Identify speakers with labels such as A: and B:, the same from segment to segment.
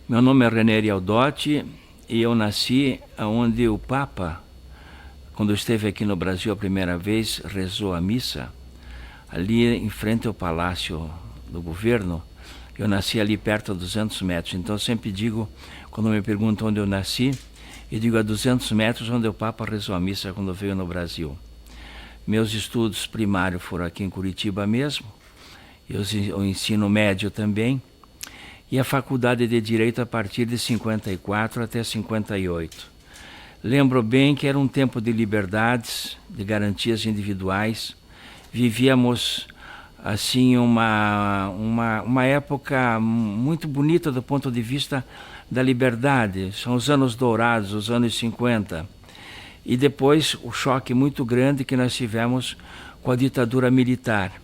A: Meu nome é René Rialdotti e eu nasci onde o Papa, quando esteve aqui no Brasil a primeira vez, rezou a missa, ali em frente ao Palácio do Governo. Eu nasci ali perto a 200 metros, então eu sempre digo, quando me perguntam onde eu nasci, eu digo a 200 metros onde o Papa rezou a missa quando veio no Brasil. Meus estudos primários foram aqui em Curitiba mesmo, o ensino médio também, e a faculdade de Direito a partir de 54 até 58. Lembro bem que era um tempo de liberdades, de garantias individuais. Vivíamos assim uma época muito bonita do ponto de vista da liberdade. São os anos dourados, os anos 50. E depois o choque muito grande que nós tivemos com a ditadura militar.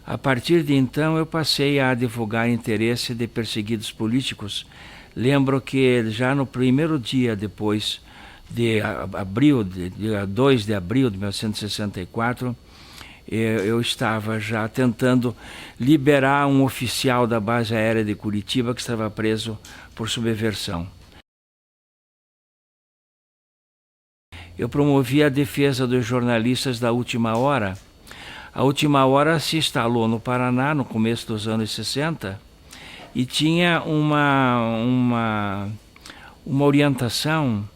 A: A partir de então eu passei a advogar interesse de perseguidos políticos. Lembro que já no primeiro dia depois de abril, dia 2 de abril de 1964, eu estava já tentando liberar um oficial da base aérea de Curitiba que estava preso por subversão. Eu promovi a defesa dos jornalistas da Última Hora. A Última Hora se instalou no Paraná no começo dos anos 60 e tinha uma orientação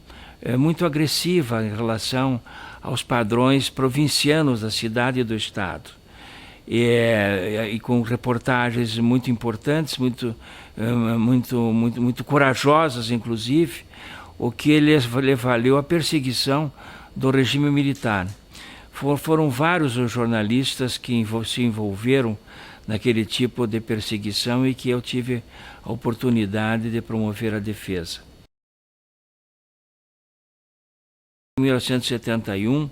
A: muito agressiva em relação aos padrões provincianos da cidade e do estado. E com reportagens muito importantes, muito corajosas, inclusive, o que lhe valeu a perseguição do regime militar. Foram vários os jornalistas que se envolveram naquele tipo de perseguição e que eu tive a oportunidade de promover a defesa. Em 1971,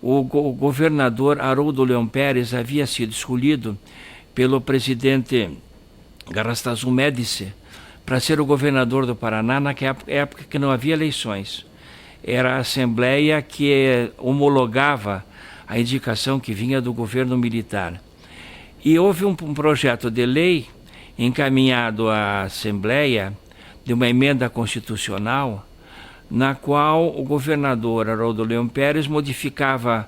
A: o governador Haroldo Leão Pérez havia sido escolhido pelo presidente Garrastazu Médici para ser o governador do Paraná naquela época que não havia eleições. Era a Assembleia que homologava a indicação que vinha do governo militar. E houve um projeto de lei encaminhado à Assembleia de uma emenda constitucional na qual o governador Haroldo Leão Pérez modificava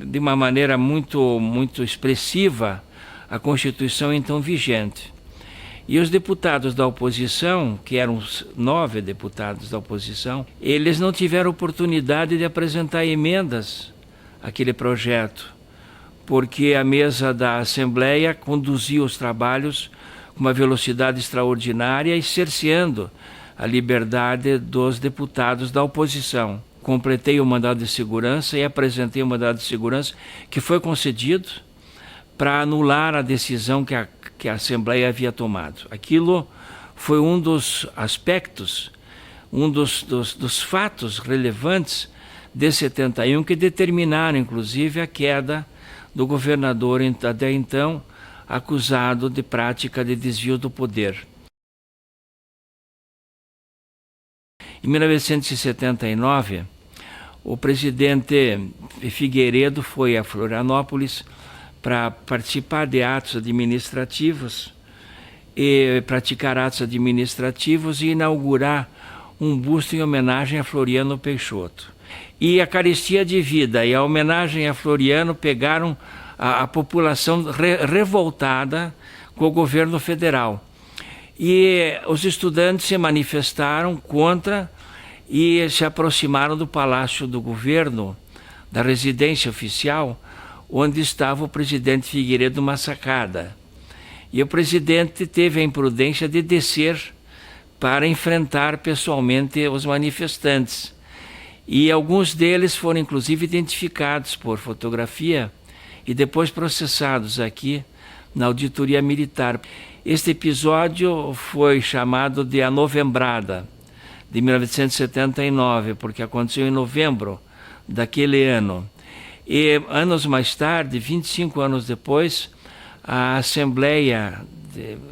A: de uma maneira muito expressiva a Constituição então vigente. E os deputados da oposição, que eram 9 deputados da oposição, eles não tiveram oportunidade de apresentar emendas àquele projeto, porque a mesa da Assembleia conduzia os trabalhos com uma velocidade extraordinária e cerceando a liberdade dos deputados da oposição. Completei o mandado de segurança e apresentei o mandado de segurança que foi concedido para anular a decisão que a Assembleia havia tomado. Aquilo foi um dos aspectos, um dos fatos relevantes de 71 que determinaram, inclusive, a queda do governador até então acusado de prática de desvio do poder. Em 1979, o presidente Figueiredo foi a Florianópolis para participar de atos administrativos e praticar atos administrativos e inaugurar um busto em homenagem a Floriano Peixoto. E a carestia de vida e a homenagem a Floriano pegaram a população revoltada com o governo federal. E os estudantes se manifestaram contra e se aproximaram do Palácio do Governo, da residência oficial, onde estava o presidente Figueiredo numa sacada. E o presidente teve a imprudência de descer para enfrentar pessoalmente os manifestantes. E alguns deles foram inclusive identificados por fotografia e depois processados aqui na auditoria militar. Este episódio foi chamado de A Novembrada, de 1979, porque aconteceu em novembro daquele ano. E anos mais tarde, 25 anos depois, a Assembleia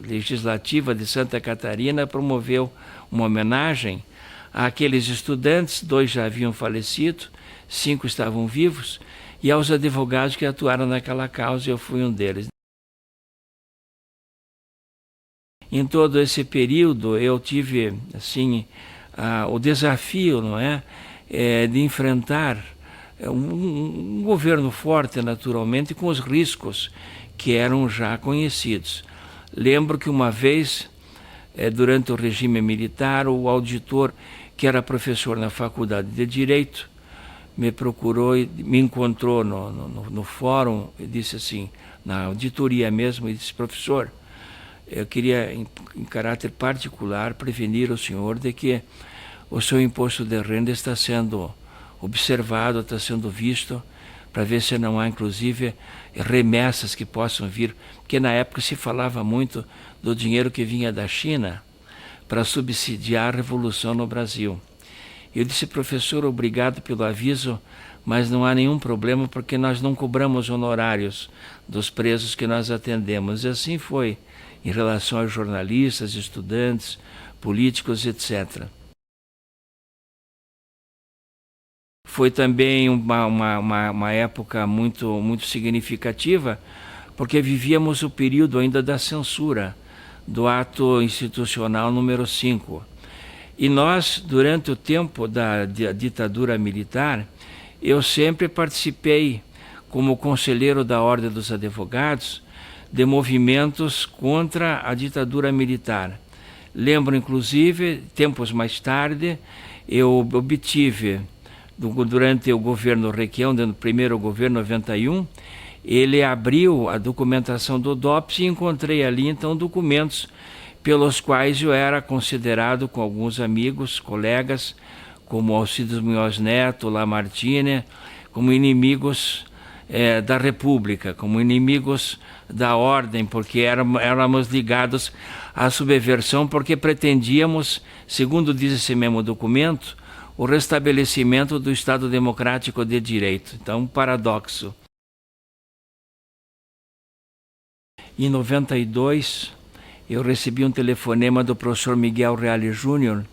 A: Legislativa de Santa Catarina promoveu uma homenagem àqueles estudantes, 2 já haviam falecido, 5 estavam vivos, e aos advogados que atuaram naquela causa, eu fui um deles. Em todo esse período eu tive assim o desafio, não é, de enfrentar um governo forte, naturalmente, com os riscos que eram já conhecidos. Lembro que uma vez, durante o regime militar, o auditor, que era professor na Faculdade de Direito, me procurou e me encontrou no fórum e disse assim, na auditoria mesmo, e disse: professor, eu queria, em caráter particular, prevenir o senhor de que o seu imposto de renda está sendo observado, está sendo visto, para ver se não há, inclusive, remessas que possam vir, porque na época se falava muito do dinheiro que vinha da China para subsidiar a revolução no Brasil. Eu disse: professor, obrigado pelo aviso, mas não há nenhum problema porque nós não cobramos honorários dos presos que nós atendemos. E assim foi em relação aos jornalistas, estudantes, políticos, etc. Foi também uma época muito significativa, porque vivíamos o período ainda da censura, do ato institucional número 5. E nós, durante o tempo da ditadura militar, eu sempre participei, como conselheiro da Ordem dos Advogados, de movimentos contra a ditadura militar. Lembro, inclusive, tempos mais tarde, eu obtive, durante o governo Requião, no primeiro governo 91, ele abriu a documentação do DOPS e encontrei ali, então, documentos pelos quais eu era considerado, com alguns amigos, colegas, como Alcides Munhoz Neto, Lamartine, como inimigos da República, como inimigos da ordem, porque éramos ligados à subversão, porque pretendíamos, segundo diz esse mesmo documento, o restabelecimento do Estado Democrático de Direito. Então, um paradoxo. Em 92, eu recebi um telefonema do professor Miguel Reale Júnior,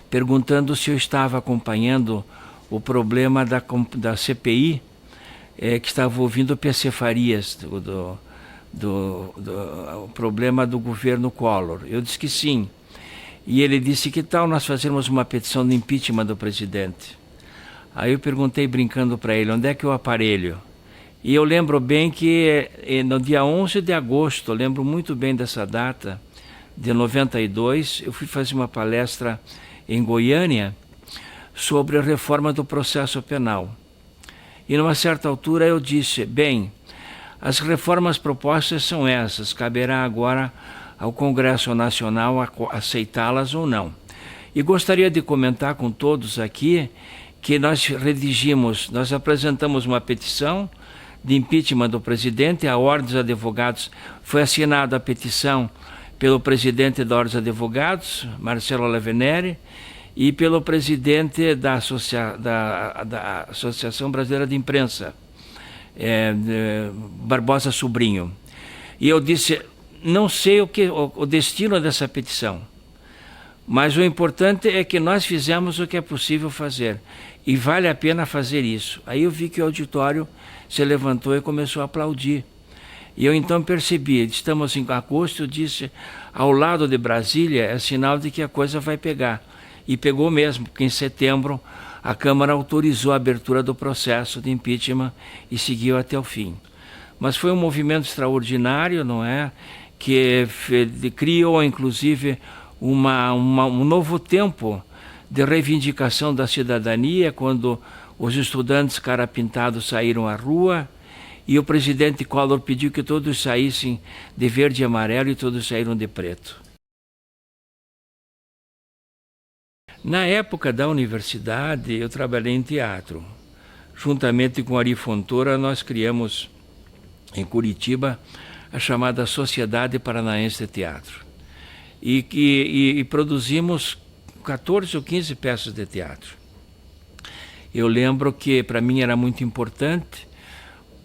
A: perguntando se eu estava acompanhando o problema da CPI, que estava ouvindo o PC Farias, o problema do governo Collor. Eu disse que sim. E ele disse: que tal nós fazermos uma petição de impeachment do presidente? Aí eu perguntei, brincando para ele, onde é que é o aparelho? E eu lembro bem que no dia 11 de agosto, eu lembro muito bem dessa data, de 92, eu fui fazer uma palestra em Goiânia sobre a reforma do processo penal. E numa certa altura eu disse: bem, as reformas propostas são essas, caberá agora ao Congresso Nacional aceitá-las ou não. E gostaria de comentar com todos aqui que nós apresentamos uma petição de impeachment do presidente. A Ordem dos Advogados foi assinada a petição pelo presidente da Ordem dos Advogados, Marcelo Lavenere, e pelo presidente da Associação Brasileira de Imprensa, Barbosa Sobrinho. E eu disse: não sei o destino dessa petição, mas o importante é que nós fizemos o que é possível fazer, e vale a pena fazer isso. Aí eu vi que o auditório se levantou e começou a aplaudir. E eu então percebi, estamos em agosto, eu disse: ao lado de Brasília é sinal de que a coisa vai pegar. E pegou mesmo, porque em setembro a Câmara autorizou a abertura do processo de impeachment e seguiu até o fim. Mas foi um movimento extraordinário, não é? Que criou, inclusive, um novo tempo de reivindicação da cidadania, quando os estudantes cara-pintados saíram à rua e o presidente Collor pediu que todos saíssem de verde e amarelo e todos saíram de preto. Na época da universidade, eu trabalhei em teatro. Juntamente com Ari Fontoura, nós criamos em Curitiba a chamada Sociedade Paranaense de Teatro. E produzimos 14 ou 15 peças de teatro. Eu lembro que para mim era muito importante,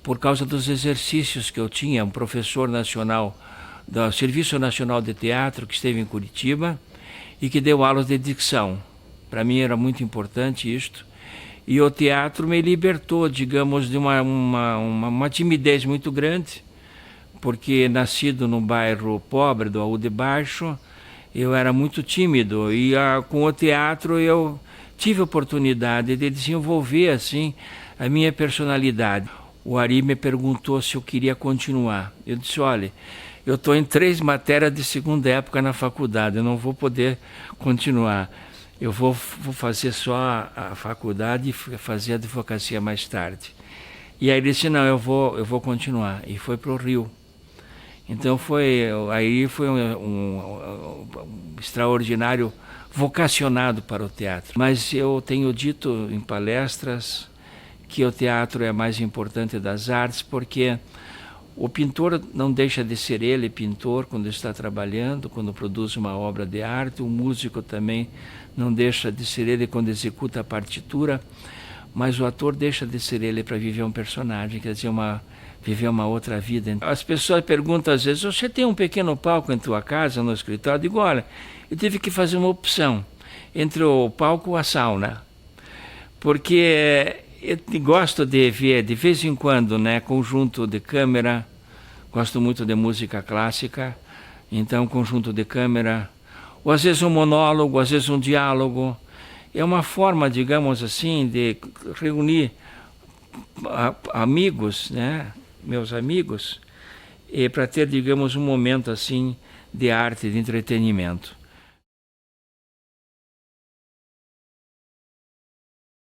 A: por causa dos exercícios que eu tinha, um professor nacional do Serviço Nacional de Teatro, que esteve em Curitiba e que deu aulas de dicção. Para mim era muito importante isto. E o teatro me libertou, digamos, de uma timidez muito grande, porque nascido num bairro pobre do Aú de Baixo, eu era muito tímido e com o teatro eu tive a oportunidade de desenvolver assim a minha personalidade. O Ari me perguntou se eu queria continuar. Eu disse, olha, eu estou em 3 matérias de segunda época na faculdade, eu não vou poder continuar. Eu vou fazer só a faculdade e fazer a advocacia mais tarde. E aí ele disse, não, eu vou continuar. E foi para o Rio. Então aí foi um extraordinário vocacionado para o teatro. Mas eu tenho dito em palestras que o teatro é a mais importante das artes, porque o pintor não deixa de ser ele pintor quando está trabalhando, quando produz uma obra de arte. O músico também não deixa de ser ele quando executa a partitura, mas o ator deixa de ser ele para viver um personagem, quer dizer, viver uma outra vida. As pessoas perguntam às vezes, você tem um pequeno palco em tua casa, no escritório? Eu digo, olha, eu tive que fazer uma opção entre o palco e a sauna, porque eu gosto de ver, de vez em quando, né, conjunto de câmera, gosto muito de música clássica, então conjunto de câmera, ou às vezes um monólogo, às vezes um diálogo. É uma forma, digamos assim, de reunir amigos, né, meus amigos, e para ter, digamos, um momento assim de arte, de entretenimento.